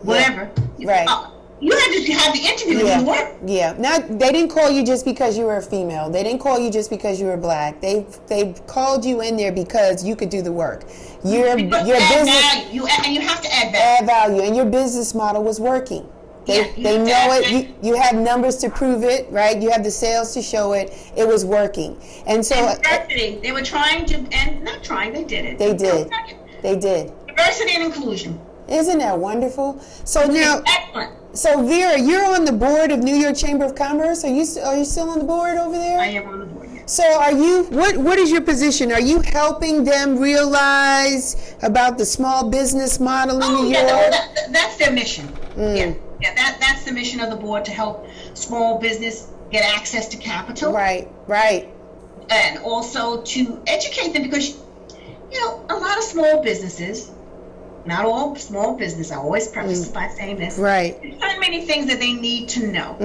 whatever. Right. You had to have the interview and do the work. Yeah. Now, they didn't call you just because you were a female. They didn't call you just because you were black. They called you in there because you could do the work. Your business value. And you have to add value. Add value, and your business model was working. They know it. You have numbers to prove it, right? You have the sales to show it. It was working, and so diversity. They were trying to, and not trying. They did it. They did. They did. Diversity and inclusion. Isn't that wonderful? So now, excellent. So Vera, you're on the board of New York Chamber of Commerce. Are you still on the board over there? I am on the board. Yes. So are you? What is your position? Are you helping them realize about the small business model in New York? That's their mission. Yeah, that's the mission of the board, to help small business get access to capital. Right. And also to educate them, because a lot of small businesses, not all small business, I always preface by saying this. Right. There's so many things that they need to know.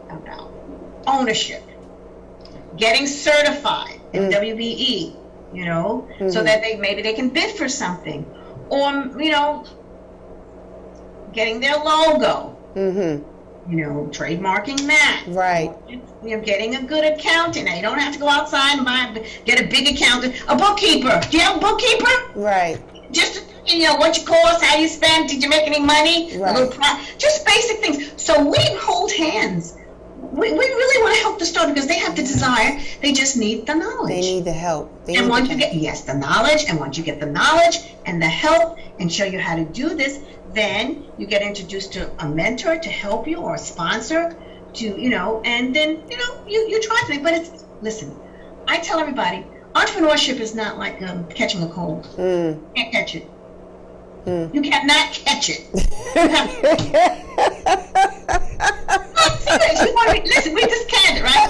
About ownership, getting certified in WBE, so that maybe they can bid for something, or getting their logo. Trademarking that. Right. Getting a good accountant. Now, you don't have to go outside and get a big accountant. A bookkeeper. Do you have a bookkeeper? Right. Just, what you cost, how you spend, did you make any money? Right. Just basic things. So we hold hands. We really want to help the store, because they have the desire. They just need the knowledge. They need the help. The knowledge. And once you get the knowledge and the help and show you how to do this, then you get introduced to a mentor to help you, or a sponsor to, and then, you try something. But listen, I tell everybody, entrepreneurship is not like catching a cold. You can't catch it. You cannot catch it. Listen, we just can't, right?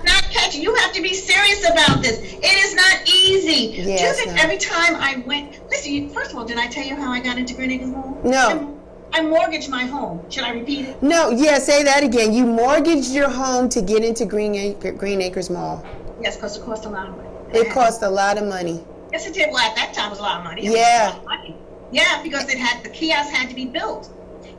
Not catch it. You have to be serious about this. It is not easy. Yes, Do you think every time I went, listen, first of all, did I tell you how I got into Green Acres Mall? No. I mortgaged my home. Should I repeat it? No, say that again. You mortgaged your home to get into Green Acres Mall. Yes, because it cost a lot of money. It cost a lot of money. Yes, it did. Well, at that time, it was a lot of money. Yeah. Yeah, because the kiosk had to be built.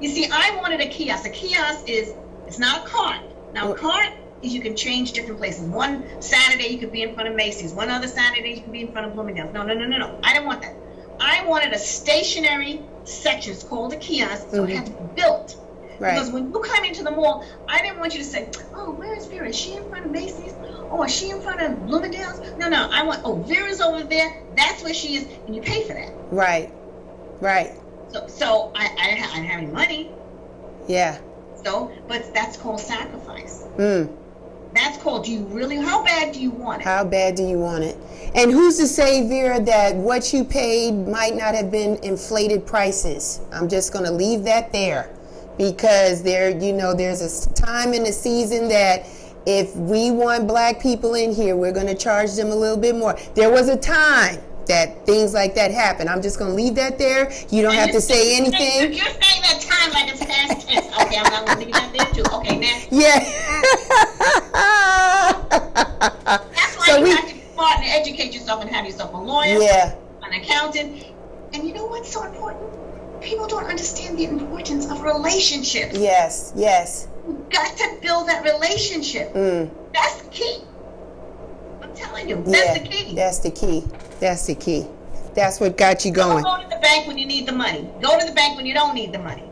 You see, I wanted a kiosk. A kiosk it's not a cart. Now, a cart is you can change different places. One Saturday you could be in front of Macy's. One other Saturday you could be in front of Bloomingdale's. No. I didn't want that. I wanted a stationary section. It's called a kiosk, so it had to be built. Right. Because when you come into the mall, I didn't want you to say, "Oh, where is Vera? Is she in front of Macy's? Oh, is she in front of Bloomingdale's?" No. I want, Vera's over there. That's where she is, and you pay for that. Right. So I didn't have any money. Yeah. So, but that's called sacrifice. That's called, how bad do you want it? How bad do you want it? And who's to say, Vera, that what you paid might not have been inflated prices? I'm just going to leave that there, because there's a time in the season that if we want black people in here, we're going to charge them a little bit more. There was a time that things like that happen. I'm just going to leave that there. You don't have to say anything. You're saying that time like it's past tense. Okay, I'm not going to leave that there too. Okay, now. Yeah. That's why you have to be smart and educated educate yourself and have yourself a lawyer, an accountant. And you know what's so important? People don't understand the importance of relationships. Yes. You've got to build that relationship. That's the key. I'm telling you, that's the key. That's the key. That's what got you going. Don't go to the bank when you need the money. Go to the bank when you don't need the money.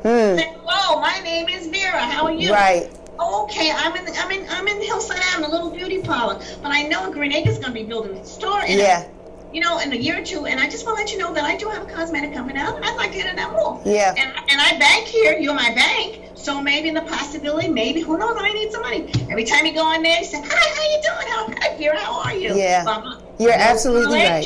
Say, hello, my name is Vera. How are you? Right. Oh, okay, I'm in Hillside Avenue, a little beauty parlor. But I know Green Acres is going to be building a store. And in a year or two, and I just want to let you know that I do have a cosmetic company now, and I'd like to get in that more. Yeah. And I bank here. You're my bank. So maybe in the possibility, who knows, I need some money. Every time you go in there, you say, hi, how you doing? Hi, Vera, how are you? Yeah. You're absolutely right.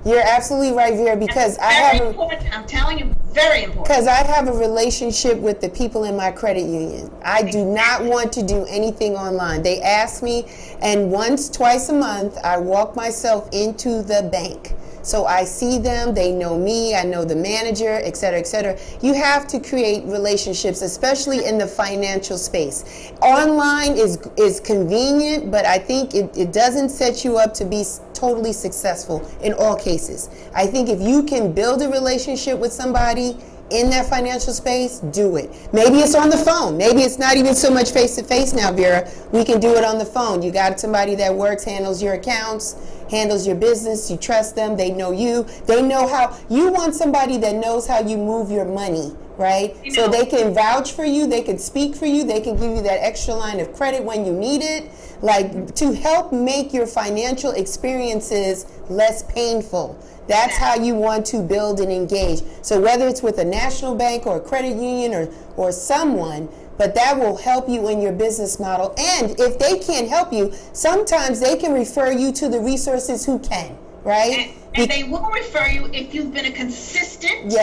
You're absolutely right, Vera, because I'm telling you, very important. Because I have a relationship with the people in my credit union. I do not want to do anything online. They ask me, and twice a month, I walk myself into the bank. So I see them, they know me, I know the manager, et cetera, et cetera. You have to create relationships, especially in the financial space. Online is convenient, but I think it doesn't set you up to be totally successful in all cases. I think if you can build a relationship with somebody in that financial space, do it. Maybe it's on the phone. Maybe it's not even so much face-to-face now, Vera. We can do it on the phone. You got somebody that works, handles your accounts, handles your business, you trust them, they know you, they know how, you want somebody that knows how you move your money, right? So they can vouch for you, they can speak for you, they can give you that extra line of credit when you need it, like to help make your financial experiences less painful. That's how you want to build and engage. So whether it's with a national bank or a credit union or someone, but that will help you in your business model. And if they can't help you, sometimes they can refer you to the resources who can, right? And they will refer you if you've been a consistent,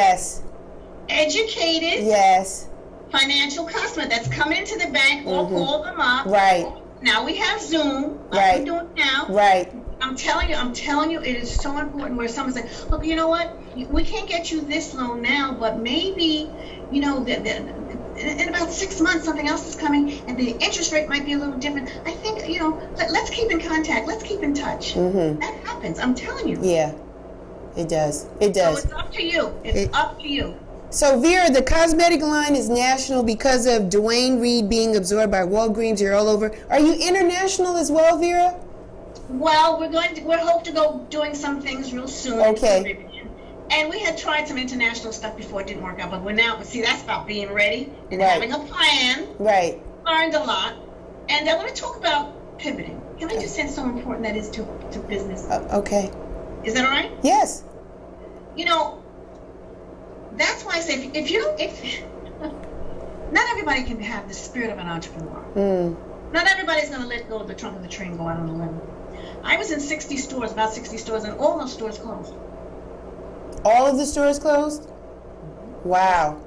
educated, financial customer that's come into the bank or called them up. Right. Now we have Zoom, like we're doing now. Right. I'm telling you, it is so important where someone's like, look, you know what? We can't get you this loan now, but maybe, in about 6 months, something else is coming, and the interest rate might be a little different. I think, let's keep in contact. Let's keep in touch. That happens. I'm telling you. Yeah, it does. It does. So it's up to you. It's up to you. So, Vera, the cosmetic line is national because of Dwayne Reed being absorbed by Walgreens. You're all over. Are you international as well, Vera? Well, we're hope to go doing some things real soon. Okay. And we had tried some international stuff before, it didn't work out, but we're now, that's about being ready and having a plan. Right. Learned a lot. And I want to talk about pivoting. Can I just say so important that is to business? Okay. Is that all right? Yes. That's why I say, if not everybody can have the spirit of an entrepreneur. Not everybody's going to let go of the trunk of the tree and go out on a limb. I was in about 60 stores, and all those stores closed. All of the stores closed? Wow.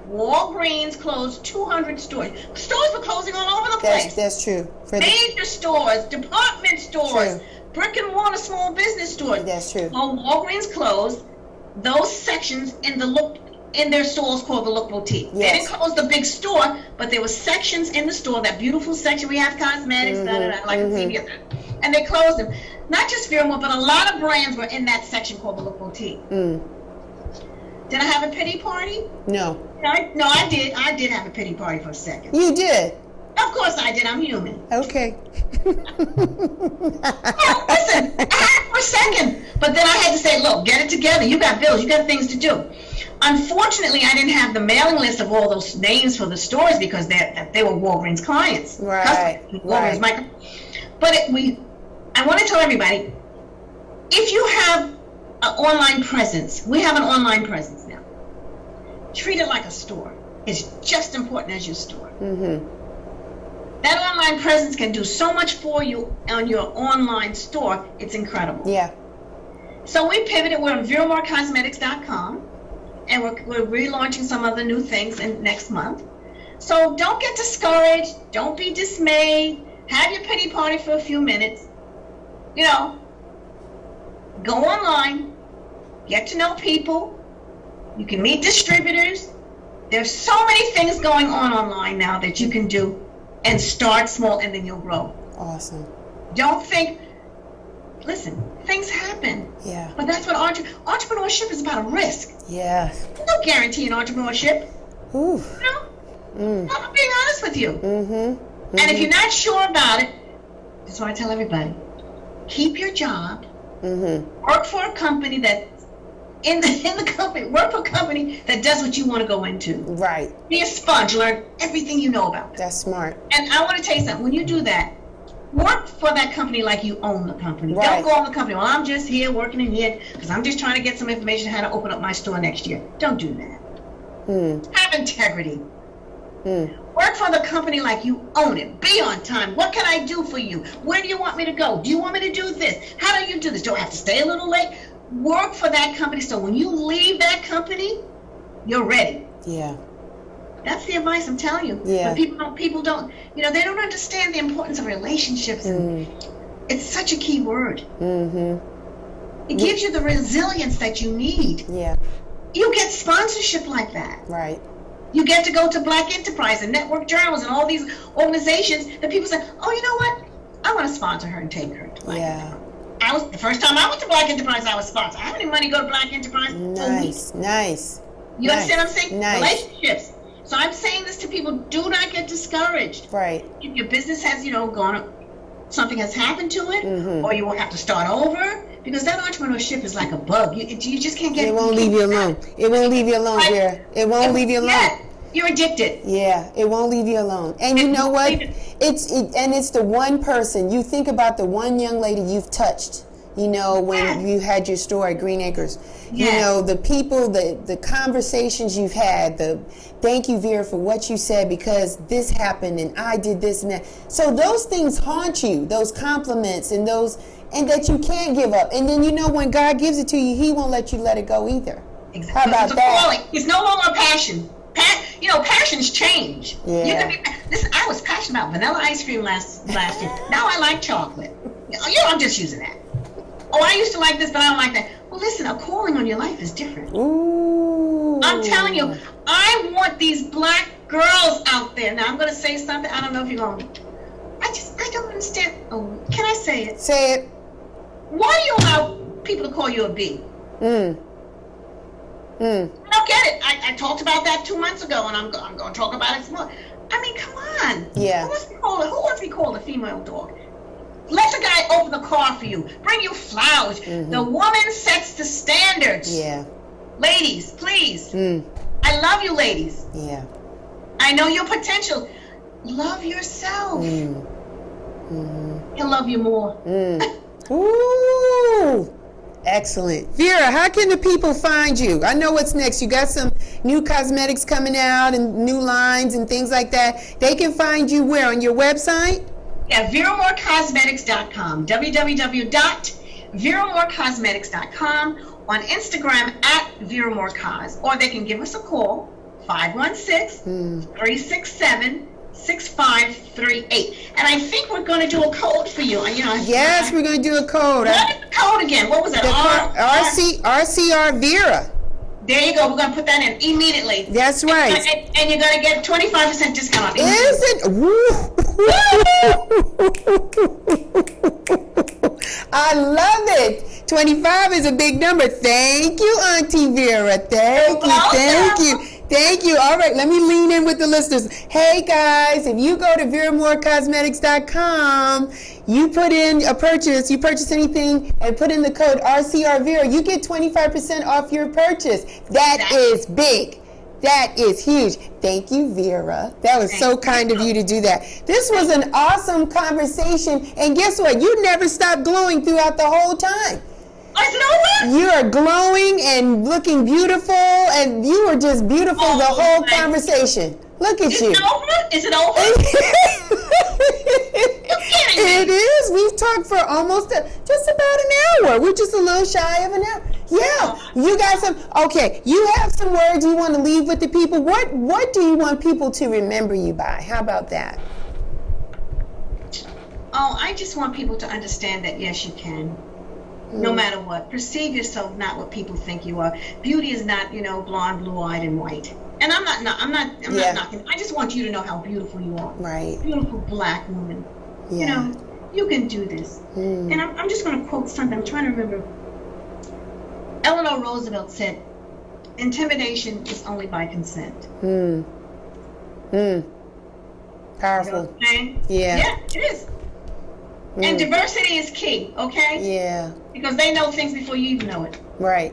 Walgreens closed 200 stores. Stores were closing all over the place. That's true. Major stores, department stores, brick and mortar small business stores. That's true. Well, Walgreens closed those sections in their stores called the Look Boutique. They didn't close the big store, but there were sections in the store, that beautiful section we have cosmetics, like a TV, and they closed them. Not just Vera Moore, but a lot of brands were in that section called the Look Boutique. Did I have a pity party? No. No, I did. I did have a pity party for a second. You did? Of course I did. I'm human. Okay. Well, listen, I had it for a second, but then I had to say, look, get it together. You got bills. You got things to do. Unfortunately, I didn't have the mailing list of all those names for the stores because they were Walgreens clients. Right. Walgreens, but I want to tell everybody, if you have an online presence, we have an online presence now. Treat it like a store. It's just important as your store. That online presence can do so much for you on your online store. It's incredible. Yeah. So we pivoted. We're on VeraMooreCosmetics.com, and we're relaunching some other new things next month. So don't get discouraged. Don't be dismayed. Have your pity party for a few minutes. Go online. Get to know people. You can meet distributors. There's so many things going on online now that you can do, and start small, and then you'll grow. Awesome. Don't think listen, things happen. Yeah. But that's what entrepreneurship is about, a risk. Yeah. There's no guarantee in entrepreneurship. Ooh. You know? I'm being honest with you. Mm-hmm. And if you're not sure about it, that's what I tell everybody. Keep your job. Work for a company that work for a company that does what you want to go into. Right. Be a sponge, learn everything you know about it. That's smart. And I want to tell you something. When you do that, work for that company like you own the company. Right. Don't go on the company. Well, I'm just here working in here because I'm just trying to get some information how to open up my store next year. Don't do that. Have integrity. Work for the company like you own it. Be on time. What can I do for you? Where do you want me to go? Do you want me to do this? How do you do this? Do I have to stay a little late? Work for that company so when you leave that company, you're ready. Yeah. That's the advice I'm telling you. Yeah. But people don't, they don't understand the importance of relationships. And it's such a key word. It gives you the resilience that you need. Yeah. You get sponsorship like that. Right. You get to go to Black Enterprise and Network Journals and all these organizations that people say, oh, you know what? I want to sponsor her and take her to Black Enterprise. The first time I went to Black Enterprise, I was sponsored. I have any money to go to Black Enterprise? Nice. You understand what I'm saying? Nice. Relationships. So I'm saying this to people: do not get discouraged. Right. If your business has, gone, something has happened to it, or you will have to start over, because that entrepreneurship is like a bug. You just can't get. It won't leave you alone. It won't leave you alone, Vera. It won't leave you alone. Yeah, you're addicted. Yeah, it won't leave you alone. And you know what? It's the one person. You think about the one young lady you've touched. When you had your store at Green Acres. Yes. The people, the conversations you've had, thank you, Vera, for what you said, because this happened and I did this and that. So those things haunt you, those compliments and that you can't give up. And then when God gives it to you, He won't let you let it go either. Exactly. How about that? Calling. It's no longer a passion. Passions change. Yeah. Listen, I was passionate about vanilla ice cream last year. Now I like chocolate. I'm just using that. Oh, I used to like this, but I don't like that. Well, listen, a calling on your life is different. Ooh. I'm telling you, I want these Black girls out there. Now, I'm going to say something. I don't know if you're going to. I don't understand. Oh, can I say it? Say it. Why do you allow people to call you a B? I don't get it. I talked about that 2 months ago, and I'm going to talk about it some more. I mean, come on. Yeah. Who wants to be called a female dog? Let the guy open the car for you. Bring you flowers. The woman sets the standards. Yeah. Ladies, please. I love you, ladies. Yeah. I know your potential. Love yourself. He'll love you more. Ooh. Excellent. Vera, how can the people find you? I know what's next. You got some new cosmetics coming out and new lines and things like that. They can find you where? On your website? Yeah, VeraMooreCosmetics.com. www.VeraMooreCosmetics.com. On Instagram @VeraMooreCos. Or they can give us a call, 516-367-6538. And I think we're going to do a code for you. Yes, we're going to do a code. What is the code again? What was it? RCR Vera. There you go. We're going to put that in immediately. That's right. And you're going to get 25% discount on it. Is it? Woo. I love it. 25 is a big number. Thank you, Auntie Vera. Thank you. All right, let me lean in with the listeners. Hey, guys, if you go to VeraMooreCosmetics.com, you put in a purchase, you purchase anything, and put in the code RCR Vera, you get 25% off your purchase. That is big. That is huge. Thank you, Vera. That was so kind of you to do that. This was an awesome conversation. And guess what? You never stopped glowing throughout the whole time. Is it over? You are glowing and looking beautiful, and you were just beautiful the whole conversation. Look at you. Is it over? Is it over? It is. We've talked for almost just about an hour. We're just a little shy of an hour. Yeah. You got some. Okay. You have some words you want to leave with the people. What do you want people to remember you by? How about that? Oh, I just want people to understand that yes, you can. No matter what. Perceive yourself not what people think you are. Beauty is not, blonde, blue-eyed, and white. And I'm not knocking. I just want you to know how beautiful you are. Right. Beautiful Black woman. Yeah. You can do this. And I'm just going to quote something. I'm trying to remember. Eleanor Roosevelt said, intimidation is only by consent. Powerful. You know what I'm saying? Yeah, it is. And diversity is key, okay? Yeah. Because they know things before you even know it. Right.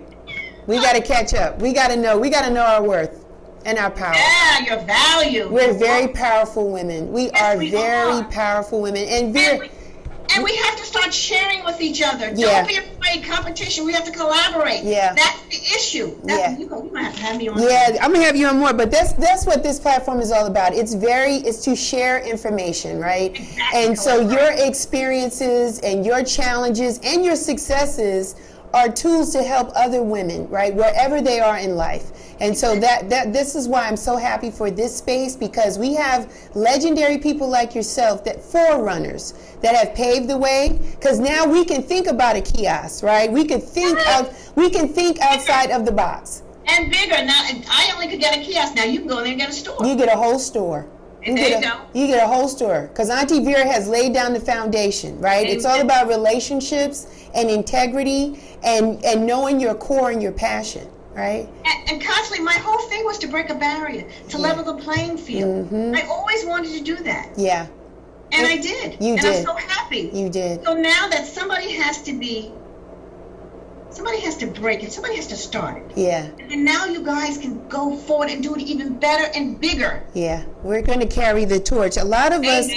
We got to catch up. We got to know our worth and our power. Yeah, your value. We're very powerful women. We are very powerful women. And we have to start sharing with each other. Yeah. Don't be afraid. Competition. We have to collaborate. Yeah. That's the issue. You might have to have me on. Yeah, I'm gonna have you on more. But that's what this platform is all about. It's to share information, right? Exactly. And so your experiences and your challenges and your successes are tools to help other women, right, wherever they are in life. And so that this is why I'm so happy for this space, because we have legendary people like yourself, that forerunners that have paved the way. Because now we can think about a kiosk, right? We can think outside of the box. And bigger. Now, I only could get a kiosk. Now you can go in there and get a store. You get a whole store. You get a whole store. Because Auntie Vera has laid down the foundation, right? It's all about relationships and integrity and knowing your core and your passion, right? And constantly, my whole thing was to break a barrier, to level the playing field. I always wanted to do that. Yeah. And I did. You did. I'm so happy. You did. So now that somebody has to break it, somebody has to start it. Yeah. And now you guys can go forward and do it even better and bigger. Yeah. We're going to carry the torch. A lot of us,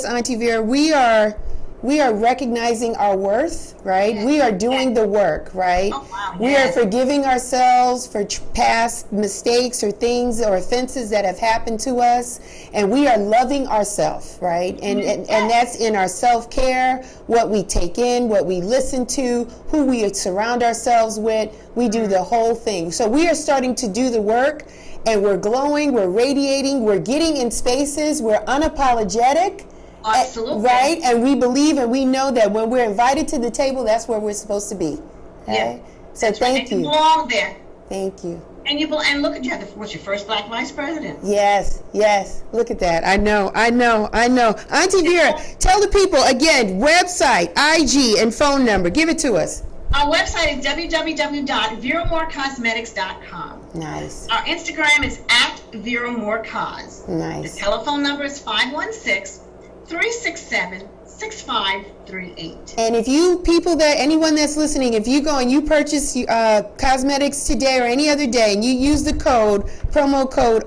Auntie Vera, we are recognizing our worth, right? Yes. We are doing the work, right? Oh, wow. We are forgiving ourselves for past mistakes or things or offenses that have happened to us, and we are loving ourselves, right? And that's in our self-care, what we take in, what we listen to, who we surround ourselves with. We do the whole thing. So we are starting to do the work, and we're glowing, we're radiating, we're getting in spaces, we're unapologetic. Absolutely. Right? And we believe and we know that when we're invited to the table, that's where we're supposed to be. Okay? Yeah. So thank you. You belong there. Thank you. And look at you. What's your first black vice president? Yes. Look at that. I know. Auntie Vera, tell the people again, website, IG, and phone number. Give it to us. Our website is www.veramoorecosmetics.com. Nice. Our Instagram is @VeraMooreCos. Nice. The telephone number is 516-367-6538. And if you anyone that's listening, if you go and you purchase cosmetics today or any other day and you use the promo code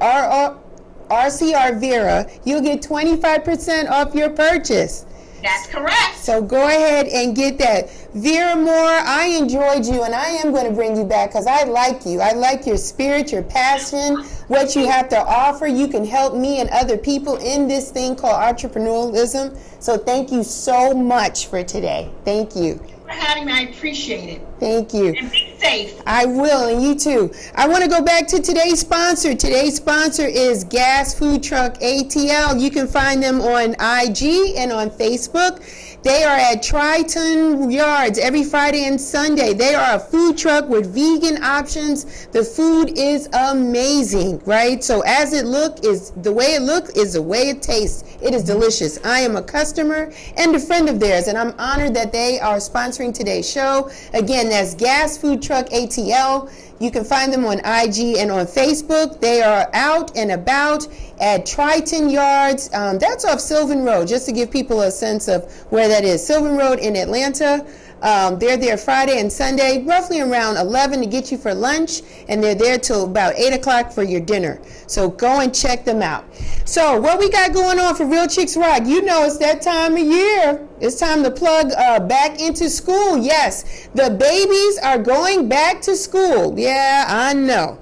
RCR Vera, you'll get 25% off your purchase. That's correct. So go ahead and get that. Vera Moore, I enjoyed you, and I am going to bring you back because I like you. I like your spirit, your passion, what you have to offer. You can help me and other people in this thing called entrepreneurialism. So thank you so much for today. Thank you. For having me. I appreciate it. Thank you. And be safe. I will, and you too. I want to go back to today's sponsor. Today's sponsor is Gas Food Truck ATL. You can find them on IG and on Facebook. They are at Triton Yards every Friday and Sunday. They are a food truck with vegan options. The food is amazing, right? So as it is the way it tastes. It is delicious. I am a customer and a friend of theirs, and I'm honored that they are sponsoring today's show. Again, that's Gas Food Truck ATL. You can find them on IG and on Facebook. They are out and about at Triton Yards. That's off Sylvan Road, just to give people a sense of where that is. Sylvan Road in Atlanta. They're there Friday and Sunday, roughly around 11 to get you for lunch, and they're there till about 8 o'clock for your dinner. So go and check them out. So what we got going on for Real Chicks Rock? You know it's that time of year. It's time to plug back into school. Yes, the babies are going back to school. Yeah, I know.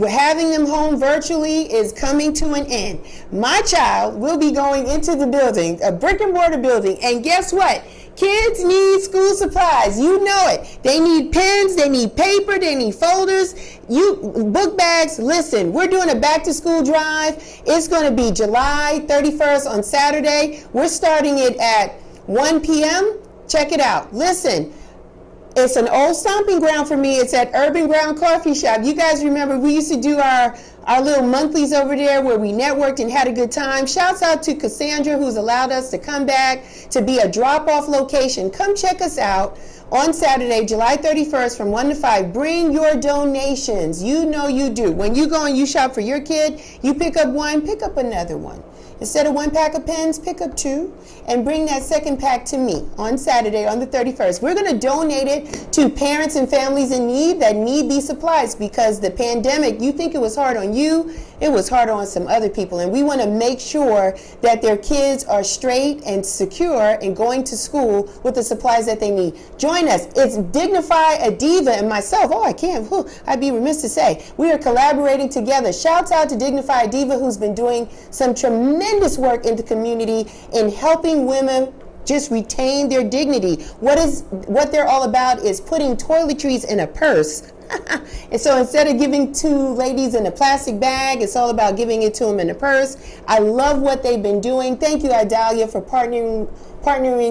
Having them home virtually is coming to an end. My child will be going into the building, a brick and mortar building, and guess what? Kids need school supplies. You know it. They need pens, they need paper, they need folders, book bags. Listen, we're doing a back to school drive. It's going to be July 31st on Saturday. We're starting it at 1 p.m. Check it out. Listen, It's an old stomping ground for me. It's at Urban Ground Coffee Shop. You guys remember we used to do our little monthlies over there where we networked and had a good time. Shouts out to Cassandra, who's allowed us to come back to be a drop-off location. Come check us out on Saturday, July 31st from 1 to 5. Bring your donations. You know you do. When you go and you shop for your kid, you pick up one, pick up another one. Instead of 1 pack of pens, pick up 2 and bring that second pack to me on Saturday on the 31st. We're going to donate it to parents and families in need that need these supplies, because the pandemic, you think it was hard on you, it was hard on some other people. And we want to make sure that their kids are straight and secure and going to school with the supplies that they need. Join us. It's Dignify a Diva and myself. Oh, I can't. I'd be remiss to say. We are collaborating together. Shouts out to Dignify a Diva, who's been doing some tremendous work in the community in helping women just retain their dignity. What they're all about is putting toiletries in a purse. And so instead of giving to ladies in a plastic bag, it's all about giving it to them in a purse. I love what they've been doing. Thank you, Idalia, for partnering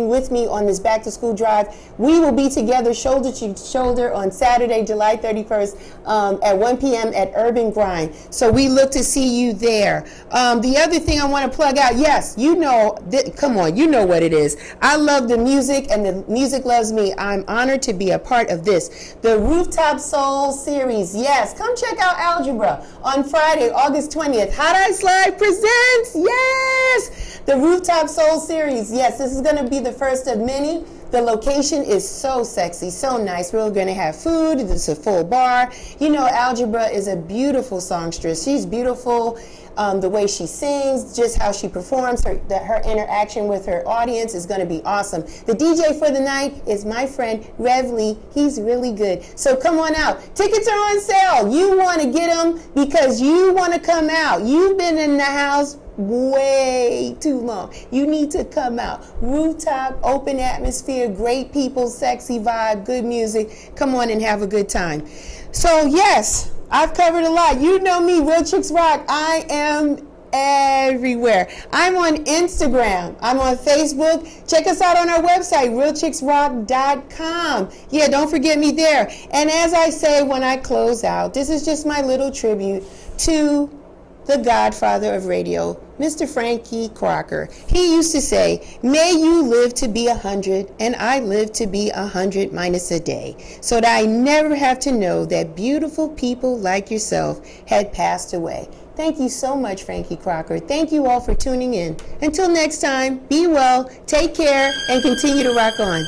with me on this back to school drive. We will be together shoulder to shoulder on Saturday, July 31st at 1 p.m. at Urban Grind. So we look to see you there. The other thing I want to plug out, yes, you know, come on, you know what it is. I love the music and the music loves me. I'm honored to be a part of this. The Rooftop Soul series, yes. Come check out Algebra on Friday, August 20th. Hot Ice Live presents, yes, the Rooftop Soul series. Yes, this is going to be the first of many. The location is so sexy, so nice. We're going to have food. It's a full bar. You know, Algebra is a beautiful songstress. She's beautiful. The way she sings, just how she performs, her interaction with her audience is going to be awesome. The DJ for the night is my friend Revly. He's really good. So come on out. Tickets are on sale. You want to get them because you want to come out. You've been in the house way too long. You need to come out. Rooftop, open atmosphere, great people, sexy vibe, good music. Come on and have a good time. So yes, I've covered a lot. You know me, Real Chicks Rock. I am everywhere. I'm on Instagram. I'm on Facebook. Check us out on our website, realchicksrock.com. Yeah, don't forget me there. And as I say when I close out, this is just my little tribute to the godfather of radio, Mr. Frankie Crocker. He used to say, may you live to be 100, and I live to be 100 minus a day, so that I never have to know that beautiful people like yourself had passed away. Thank you so much, Frankie Crocker. Thank you all for tuning in. Until next time, be well, take care, and continue to rock on.